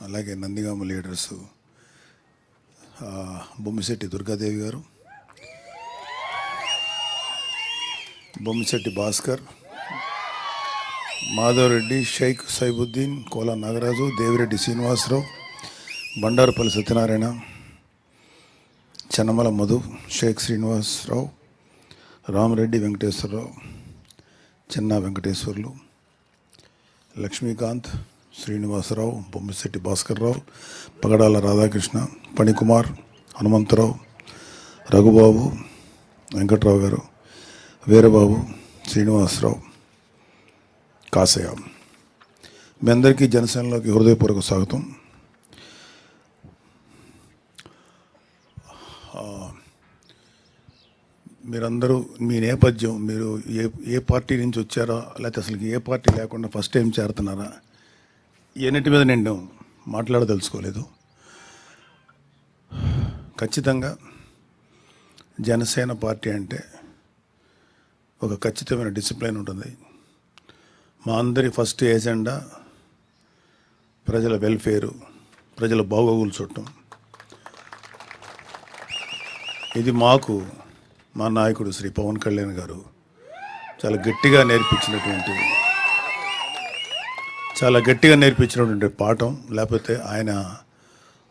అలాగే నందిగామ లీడర్స్ బొమ్మిశెట్టి దుర్గాదేవి గారు, బొమ్మిశెట్టి భాస్కర్, మాధవరెడ్డి, షేక్ సైబుద్దీన్, కోలా నాగరాజు, దేవిరెడ్డి శ్రీనివాసరావు, బండారుపల్లి సత్యనారాయణ, చెన్నమల మధు, షేక్ శ్రీనివాసరావు, రామరెడ్డి వెంకటేశ్వరరావు, చిన్న వెంకటేశ్వర్లు, లక్ష్మీకాంత్, శ్రీనివాసరావు, బొమ్మిశెట్టి భాస్కర్రావు, పగడాల రాధాకృష్ణ, పణికుమార్, హనుమంతరావు, రఘుబాబు, వెంకట్రావు గారు, వీరబాబు, శ్రీనివాసరావు, కాసయ్య. మీ అందరికీ జనసేనలోకి హృదయపూర్వక స్వాగతం. మీరందరూ మీ నేపథ్యం, మీరు ఏ పార్టీ నుంచి వచ్చారో, లేకపోతే అసలు ఏ పార్టీ లేకుండా ఫస్ట్ టైం చేరుతున్నారా, ఎన్నిటి మీద నేను మాట్లాడదలుచుకోలేదు. ఖచ్చితంగా జనసేన పార్టీ అంటే ఒక ఖచ్చితమైన డిసిప్లిన్ ఉంటుంది. మా అందరి ఫస్ట్ ఏజెండా ప్రజల వెల్ఫేరు, ప్రజల బాగోగులు చూడటం. ఇది మాకు మా నాయకుడు శ్రీ పవన్ కళ్యాణ్ గారు చాలా గట్టిగా నేర్పించినటువంటి పాఠం. లేకపోతే ఆయన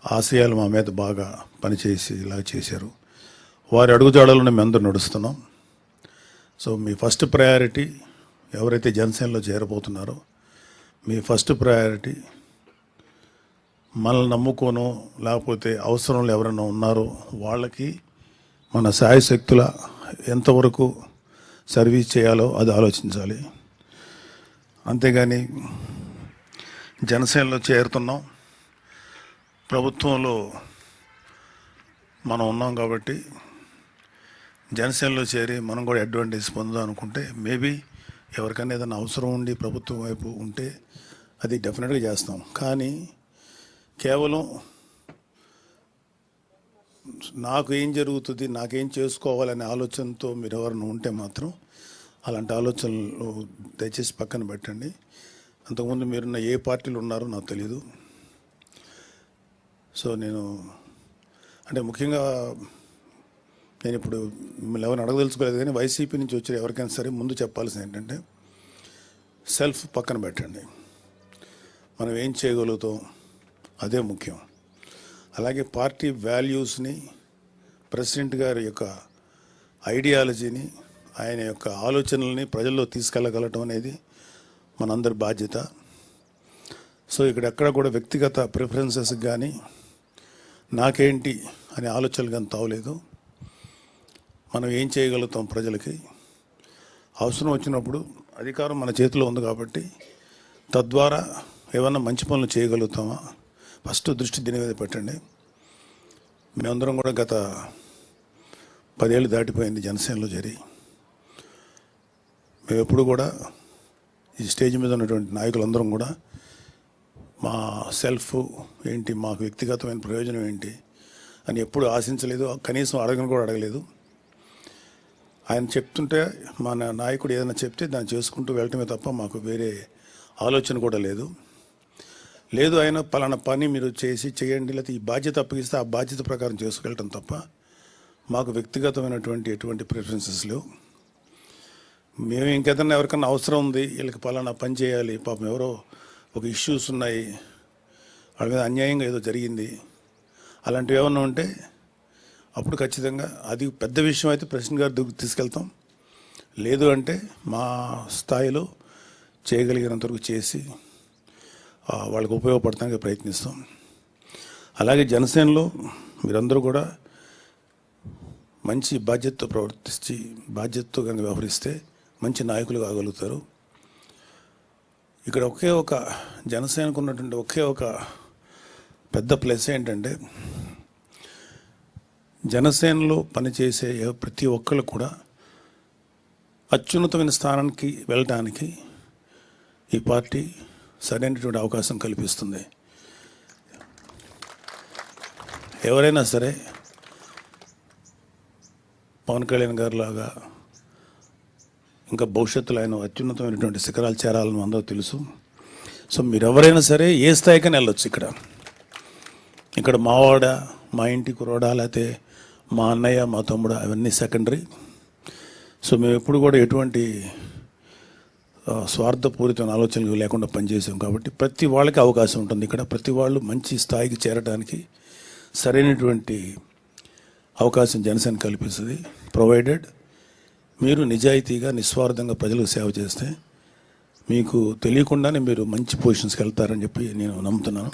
ఆశయాలు మా మీద బాగా పనిచేసి ఇలా చేశారు. వారి అడుగుజాడలను మేము అందరూ నడుస్తున్నాం. సో మీ ఫస్ట్ ప్రయారిటీ ఎవరైతే జనసేనలో చేరబోతున్నారో, మీ ఫస్ట్ ప్రయారిటీ మనల్ని నమ్ముకోనో లేకపోతే అవసరంలో ఎవరైనా ఉన్నారో వాళ్ళకి మన శాయశక్తుల ఎంతవరకు సర్వీస్ చేయాలో అది ఆలోచించాలి. అంతేగాని జనసేనలో చేరుతున్నాం, ప్రభుత్వంలో మనం ఉన్నాం కాబట్టి జనసేనలో చేరి మనం కూడా అడ్వాంటేజ్ పొందుదాం అనుకుంటే, మేబీ ఎవరికైనా ఏదైనా అవసరం ఉండి ప్రభుత్వం వైపు ఉంటే అది డెఫినెట్గా చేస్తాం. కానీ కేవలం నాకు ఏం జరుగుతుంది, నాకేం చేసుకోవాలనే ఆలోచనతో మీరు ఎవరైనా ఉంటే మాత్రం అలాంటి ఆలోచనలు దయచేసి పక్కన పెట్టండి. అంతకుముందు మీరున్న ఏ పార్టీలు ఉన్నారో నాకు తెలీదు. సో నేను అంటే ముఖ్యంగా నేను ఇప్పుడు మిమ్మల్ని ఎవరిని అడగదలుచుకోలేదు, కానీ వైసీపీ నుంచి వచ్చే ఎవరికైనా సరే ముందు చెప్పాల్సింది ఏంటంటే, సెల్ఫ్ పక్కన పెట్టండి. మనం ఏం చేయగలుగుతాం అదే ముఖ్యం. అలాగే పార్టీ వాల్యూస్ని, ప్రెసిడెంట్ గారి యొక్క ఐడియాలజీని, ఆయన యొక్క ఆలోచనల్ని ప్రజల్లో తీసుకెళ్ళగలటం అనేది మనందరి బాధ్యత. సో ఇక్కడ ఎక్కడ కూడా వ్యక్తిగత ప్రిఫరెన్సెస్ కానీ నాకేంటి అనే ఆలోచనలు కానీ తావలేదు. మనం ఏం చేయగలుగుతాం ప్రజలకి, అవసరం వచ్చినప్పుడు అధికారం మన చేతిలో ఉంది కాబట్టి తద్వారా ఏమన్నా మంచి పనులు చేయగలుగుతామా ఫస్ట్ దృష్టి దీని మీద పెట్టండి. మేమందరం కూడా గత 10 ఏళ్ళు దాటిపోయింది జనసేనలో చేరి. మేము ఎప్పుడు కూడా ఈ స్టేజ్ మీద ఉన్నటువంటి నాయకులందరం కూడా మా సెల్ఫ్ ఏంటి, మాకు వ్యక్తిగతమైన ప్రయోజనం ఏంటి అని ఎప్పుడు ఆశించలేదు, కనీసం అడగను కూడా అడగలేదు. ఆయన చెప్తుంటే మన నాయకుడు ఏదైనా చెప్తే దాన్ని చేసుకుంటూ వెళ్ళటమే తప్ప మాకు వేరే ఆలోచన కూడా లేదు. ఆయన పలానా పని మీరు చేయండి, లేకపోతే ఈ బాధ్యత అప్పగిస్తే ఆ బాధ్యత ప్రకారం చేసుకెళ్ళటం తప్ప మాకు వ్యక్తిగతమైనటువంటి ఎటువంటి ప్రిఫరెన్సెస్ లేవు. మేము ఇంకేదన్నా ఎవరికన్నా అవసరం ఉంది, వీళ్ళకి పలానా పని చేయాలి, పాపం ఎవరో ఒక ఇష్యూస్ ఉన్నాయి, వాళ్ళ మీద అన్యాయంగా ఏదో జరిగింది, అలాంటివి ఏమన్నా ఉంటే అప్పుడు ఖచ్చితంగా అది పెద్ద విషయం అయితే ప్రెసిడెంట్ గారి దగ్గరికి తీసుకెళ్తాం. లేదు అంటే మా స్థాయిలో చేయగలిగినంత వరకు చేసి వాళ్ళకి ఉపయోగపడటానికి ప్రయత్నిస్తాం. అలాగే జనసేనలో మీరందరూ కూడా మంచి బాధ్యతతో ప్రవర్తించి బాధ్యతతో కనుక వ్యవహరిస్తే మంచి నాయకులు కాగలుగుతారు. ఇక్కడ ఒకే ఒక జనసేనకు ఉన్నటువంటి ఒకే ఒక పెద్ద ప్లస్ ఏంటంటే, జనసేనలో పనిచేసే ప్రతి ఒక్కళ్ళు కూడా అత్యున్నతమైన స్థానానికి వెళ్ళటానికి ఈ పార్టీ సరైనటువంటి అవకాశం కల్పిస్తుంది. ఎవరైనా సరే పవన్ కళ్యాణ్ గారు లాగా ఇంకా భవిష్యత్తులో ఆయన అత్యున్నతమైనటువంటి శిఖరాలు చేరాలని అందరూ తెలుసు. సో మీరు ఎవరైనా సరే ఏ స్థాయికైనా వెళ్ళొచ్చు. ఇక్కడ ఇక్కడ మావాడ, మా ఇంటి కురవాడ, లేకపోతే మా అన్నయ్య, మా తమ్ముడు, అవన్నీ సెకండరీ. సో మేము ఎప్పుడు కూడా ఎటువంటి స్వార్థపూరితమైన ఆలోచనలు లేకుండా పనిచేసాం కాబట్టి ప్రతి వాళ్ళకి అవకాశం ఉంటుంది. ఇక్కడ ప్రతి వాళ్ళు మంచి స్థాయికి చేరడానికి సరైనటువంటి అవకాశం జనసేన కల్పిస్తుంది. ప్రొవైడెడ్ మీరు నిజాయితీగా, నిస్వార్థంగా ప్రజలకు సేవ చేస్తే మీకు తెలియకుండానే మీరు మంచి పొజిషన్స్కి వెళ్తారని చెప్పి నేను నమ్ముతున్నాను.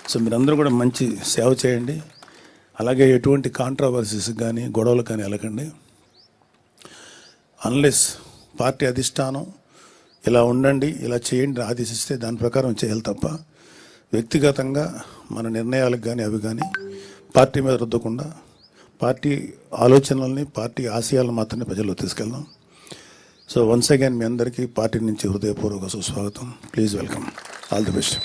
సో మీరందరూ కూడా మంచి సేవ చేయండి. అలాగే ఎటువంటి కాంట్రవర్సీస్ కానీ గొడవలు కానీ వెళ్ళకండి. అన్లెస్ పార్టీ అధిష్టానం ఇలా ఉండండి, ఇలా చేయండి ఆదేశిస్తే దాని ప్రకారం చేయాలి తప్ప వ్యక్తిగతంగా మన నిర్ణయాలకు కానీ అవి కానీ పార్టీ మీద రుద్దకుండా పార్టీ ఆలోచనల్ని, పార్టీ ఆశయాలను మాత్రమే ప్రజల్లో తీసుకెళ్దాం. సో వన్స్ అగైన్ మీ అందరికీ పార్టీ నుంచి హృదయపూర్వక సుస్వాగతం. Please welcome. All the best.